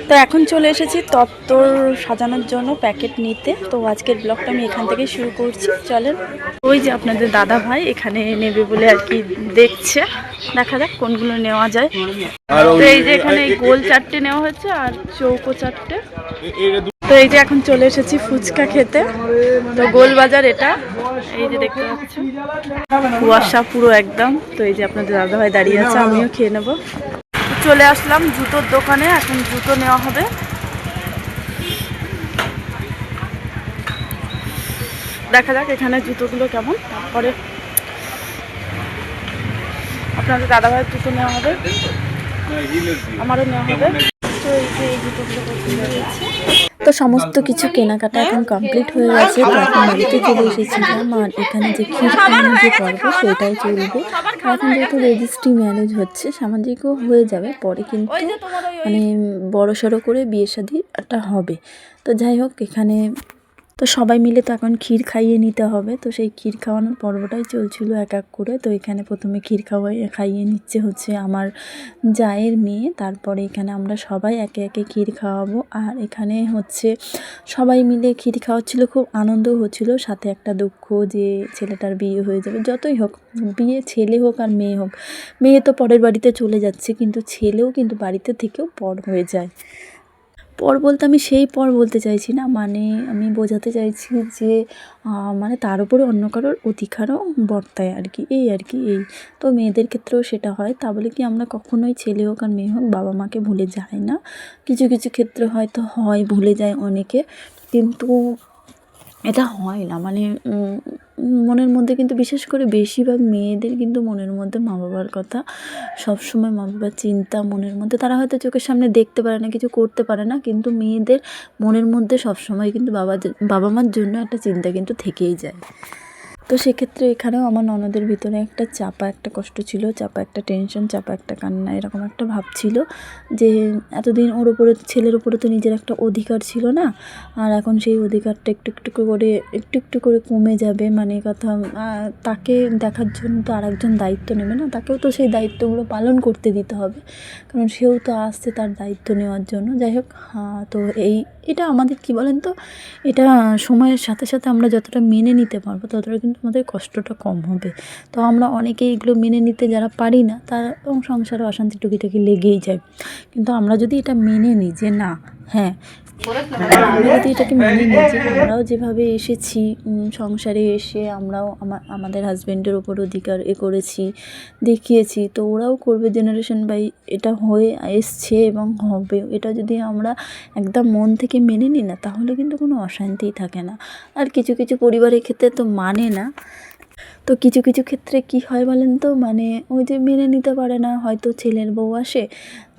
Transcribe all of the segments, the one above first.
তো এখন চলে এসেছি তত্ত্বর সাজানোর জন্য প্যাকেট নিতে। তো আজকের ব্লগটা আমি এখান থেকে শুরু করছি, চলেন। ওই যে আপনাদের দাদা ভাই এখানে নেবে বলে আর কি দেখছে, দেখা যাক কোনগুলো নেওয়া যায়। তো এই যে এখানে গোল 4টে নেওয়া হয়েছে আর চৌকো 4টে। তো এই যে এখন চলে এসেছি ফুচকা খেতে। তো গোল বাজার এটা, এই যে দেখতে পাচ্ছেন কুয়াশা পুরো একদম। তো এই যে আপনাদের দাদা ভাই দাঁড়িয়ে আছে, আমিও খেয়ে নেবো। চলে আসলাম জুতোর দোকানে, এখন জুতো নেওয়া হবে। দেখা যাক এখানে জুতোগুলো কেমন, তারপরে আপনাদের দাদা ভাইয়ের জুতো নেওয়া হবে, আমারও নেওয়া হবে। তো এই যে এই জুতোগুলো পছন্দ হয়েছে। তো সমস্ত কিছু কেনাকাটা এখন কমপ্লিট হয়ে গেছে। তো এখন বাড়িতে চলে এসেছিলাম, আর এখানে যে ক্ষীর খাওয়ানোর যে পর্ব সেটাই চলবে। এখন যেহেতু রেজিস্ট্রি ম্যারেজ হচ্ছে, সামাজিকও হয়ে যাবে পরে, কিন্তু মানে বড়সড় করে বিয়ে শাদিটা হবে। তো যাই হোক, এখানে তো সবাই মিলে তো এখন ক্ষীর খাইয়ে নিতে হবে। তো সেই ক্ষীর খাওয়ানোর পর্বটাই চলছিল এক এক করে। তো এখানে প্রথমে ক্ষীর খাইয়ে নিচ্ছে হচ্ছে আমার জায়ের মেয়ে, তারপরে এখানে আমরা সবাই একে একে ক্ষীর খাওয়াবো। আর এখানে হচ্ছে সবাই মিলে ক্ষীর খাওয়াচ্ছিল, খুব আনন্দ হচ্ছিল। সাথে একটা দুঃখ যে ছেলেটার বিয়ে হয়ে যাবে। যতই হোক, বিয়ে ছেলে হোক আর মেয়ে হোক, মেয়ে তো পরের বাড়িতে চলে যাচ্ছে, কিন্তু ছেলেও কিন্তু বাড়িতে থেকেও পর হয়ে যায়। পর বলতে আমি সেই পর বলতে চাইছি না, মানে আমি বোঝাতে চাইছি যে মানে তার উপরে অন্য কারোর অধিকারও বর্তায় আর কি, এই তো মেয়েদের ক্ষেত্রেও সেটা হয়। তা বলে কি আমরা কখনোই ছেলে হোক আর মেয়ে হোক বাবা মাকে ভুলে যাই না। কিছু কিছু ক্ষেত্রে হয়তো হয়, ভুলে যায় অনেকে, কিন্তু এটা হয় না। মানে মনের মধ্যে কিন্তু বিশেষ করে বেশিরভাগ মেয়েদের কিন্তু মনের মধ্যে মা বাবার কথা সবসময়, মা বাবার চিন্তা মনের মধ্যে। তারা হয়তো চোখের সামনে দেখতে পারে না, কিছু করতে পারে না, কিন্তু মেয়েদের মনের মধ্যে সবসময় কিন্তু বাবা মার জন্য একটা চিন্তা কিন্তু থেকেই যায়। তো সেক্ষেত্রে এখানেও আমার ননদের ভিতরে একটা চাপা একটা কষ্ট ছিল, চাপা একটা টেনশন, চাপা একটা কান্না, এরকম একটা ভাব ছিল যে এতদিন ওর উপরে, ছেলের উপরে তো নিজের একটা অধিকার ছিল না, আর এখন সেই অধিকারটা একটু একটু করে কমে যাবে। মানে কথা, তাকে দেখার জন্য তো আর একজন দায়িত্ব নেবে না, তাকেও তো সেই দায়িত্বগুলো পালন করতে দিতে হবে, কারণ সেও তো আসছে তার দায়িত্ব নেওয়ার জন্য। যাই হোক, তো এটা আমাদের কি বলেন তো, এটা সময়ের সাথে সাথে আমরা যতটা মেনে নিতে পারবো ততটা কিন্তু আমাদের কষ্টটা কম হবে। তো আমরা অনেকেই এগুলো মেনে নিতে যারা পারি না, তার সংসারে অশান্তি টুকিটাকি লেগেই যায়। কিন্তু আমরা যদি এটা মেনে নিই যে না, হ্যাঁ, আমরা যদি এটাকে মেনে নিই যে আমরাও যেভাবে এসেছি সংসারে এসে, আমরাও আমাদের হাজব্যান্ডের ওপর অধিকার করেছি, দেখিয়েছি, তো ওরাও করবে, জেনারেশন বাই এটা হয়ে এসছে এবং হবে। এটা যদি আমরা একদম মন থেকে মেনে নিই না, তাহলে কিন্তু কোনো অশান্তিই থাকে না। আর কিছু কিছু পরিবারের ক্ষেত্রে তো মানে না। তো কিছু কিছু ক্ষেত্রে কি হয় বলেন তো, মানে ওই যে মেনে নিতে পারে না, হয়তো ছেলের বউ আসে,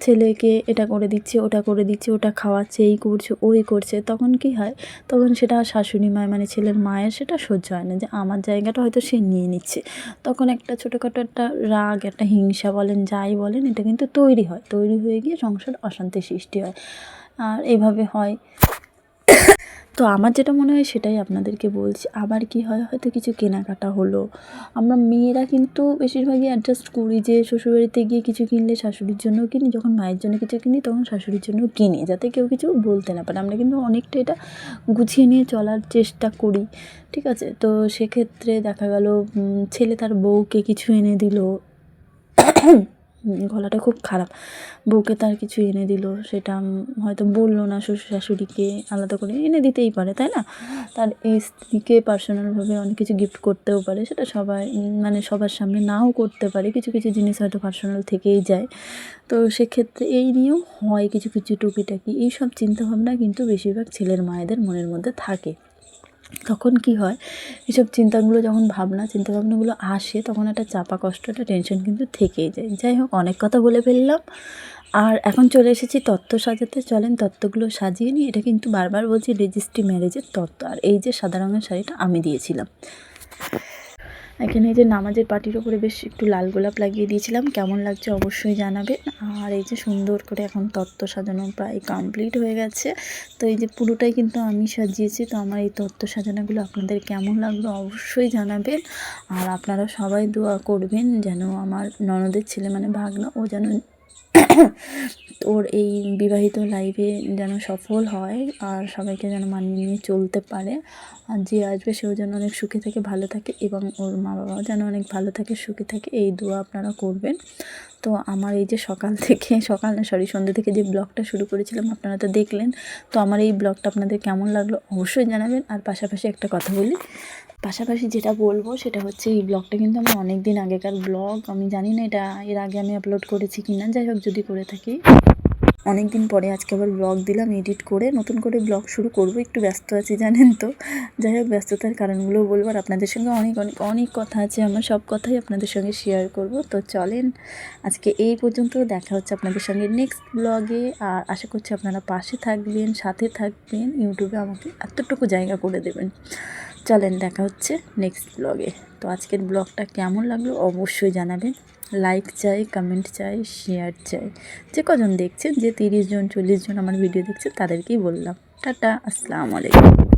ছেলেকে এটা করে দিচ্ছে, ওটা করে দিচ্ছে, ওটা খাওয়াচ্ছে, এই করছে, ওই করছে, তখন কি হয়, তখন সেটা শাশুড়ি মায় মানে ছেলের মায়ের সেটা সহ্য হয় না, যে আমার জায়গাটা হয়তো সে নিয়ে নিচ্ছে। তখন একটা ছোটোখাটো একটা রাগ, একটা হিংসা বলেন, যাই বলেন, এটা কিন্তু তৈরি হয়ে গিয়ে সংসার অশান্তির সৃষ্টি হয়, আর এইভাবে হয়। তো আমার যেটা মনে হয় সেটাই আপনাদেরকে বলছি। আবার কি হয়, হয়তো কিছু কেনাকাটা হলো, আমরা মেয়েরা কিন্তু বেশিরভাগই অ্যাডজাস্ট করি যে শ্বশুরবাড়িতে গিয়ে কিছু কিনলে শাশুড়ির জন্যও কিনি, যখন মায়ের জন্য কিছু কিনি তখন শাশুড়ির জন্যও কিনি, যাতে কেউ কিছু বলতে না পারে। আমরা কিন্তু অনেকটা এটা গুছিয়ে নিয়ে চলার চেষ্টা করি, ঠিক আছে। তো সেক্ষেত্রে দেখা গেল ছেলে তার বউকে কিছু এনে দিল, গলাটা খুব খারাপ, বউকে তার কিছু এনে দিল, সেটা হয়তো বললো না শ্বশুর শাশুড়িকে, আলাদা করে এনে দিতেই পারে, তাই না। তার এই স্ত্রীকে পার্সোনালভাবে অনেক কিছু গিফট করতেও পারে, সেটা সবাই মানে সবার সামনে নাও করতে পারে, কিছু কিছু জিনিস হয়তো পার্সোনাল থেকেই যায়। তো সেক্ষেত্রে এই নিয়েও হয় কিছু কিছু টুকিটাকি, এইসব চিন্তাভাবনা কিন্তু বেশিরভাগ ছেলের মায়েদের মনের মধ্যে থাকে। তখন কি হয়, এসব চিন্তাভাবনাগুলো আসে, তখন একটা চাপা কষ্ট, একটা টেনশন কিন্তু থেকেই যায়। যাই হোক, অনেক কথা বলে ফেললাম, আর এখন চলে এসেছি তত্ত্ব সাজাতে। চলেন তত্ত্বগুলো সাজিয়ে নিই। এটা কিন্তু বারবার বলছি, রেজিস্ট্রি ম্যারেজের তত্ত্ব। আর এই যে সাদা রঙের শাড়িটা আমি দিয়েছিলাম, এখানে এই যে নামাজের পাটির ওপরে বেশ একটু লাল গোলাপ লাগিয়ে দিয়েছিলাম, কেমন লাগছে অবশ্যই জানাবেন। আর এই যে সুন্দর করে এখন তত্ত্ব সাজানো প্রায় কমপ্লিট হয়ে গেছে। তো এই যে পুরোটাই কিন্তু আমি সাজিয়েছি। তো আমার এই তত্ত্ব সাজানোগুলো আপনাদের কেমন লাগলো অবশ্যই জানাবেন। আর আপনারা সবাই দোয়া করবেন যেন আমার ননদের ছেলে মানে ভাগনা, ও যেন ওর এই বিবাহিত লাইফে যেন সফল হয় আর সবাইকে যেন মানিয়ে নিয়ে চলতে পারে, আর যে আসবে সেও যেন অনেক সুখে থাকে, ভালো থাকে, এবং ওর মা বাবাও যেন অনেক ভালো থাকে, সুখে থাকে, এই দোয়া আপনারা করবেন। তো আমার এই যে সন্ধ্যে থেকে যে ব্লগটা শুরু করেছিলাম আপনারা তো দেখলেন। তো আমার এই ব্লগটা আপনাদের কেমন লাগলো অবশ্যই জানাবেন। আর পাশাপাশি একটা কথা বলি, পাশাপাশি যেটা বলবো সেটা হচ্ছে এই ব্লগটা কিন্তু আমার অনেক দিন আগেকার ব্লগ। আমি জানি না এটা এর আগে আমি আপলোড করেছি কি না, যাই হোক যদি করে থাকি অনেক দিন পরে আজকে আবার ব্লগ দিলাম এডিট করে, নতুন করে ব্লগ শুরু করব। একটু ব্যস্ত আছি জানেন তো, যাই হোক ব্যস্ততার কারণগুলো বলবো। আর আপনাদের সঙ্গে অনেক অনেক অনেক কথা আছে, আমার সব কথাই আপনাদের সঙ্গে শেয়ার করব। তো চলেন আজকে এই পর্যন্ত, দেখা হচ্ছে আপনাদের সঙ্গে নেক্সট ব্লগে। আর আশা করছি আপনারা পাশে থাকবেন, সাথে থাকবেন, ইউটিউবে আমাকে এতটুকু জায়গা করে দেবেন। চলেন দেখা হচ্ছে নেক্সট ব্লগে। তো আজকের ব্লগটা কেমন লাগলো অবশ্যই জানাবেন। লাইক চাই, কমেন্ট চাই, শেয়ার চাই। যে কজন দেখছেন, যে 30 জন 40 জন আমার ভিডিও দেখছে তাদেরকেই বললাম। টাটা, আসসালামু আলাইকুম।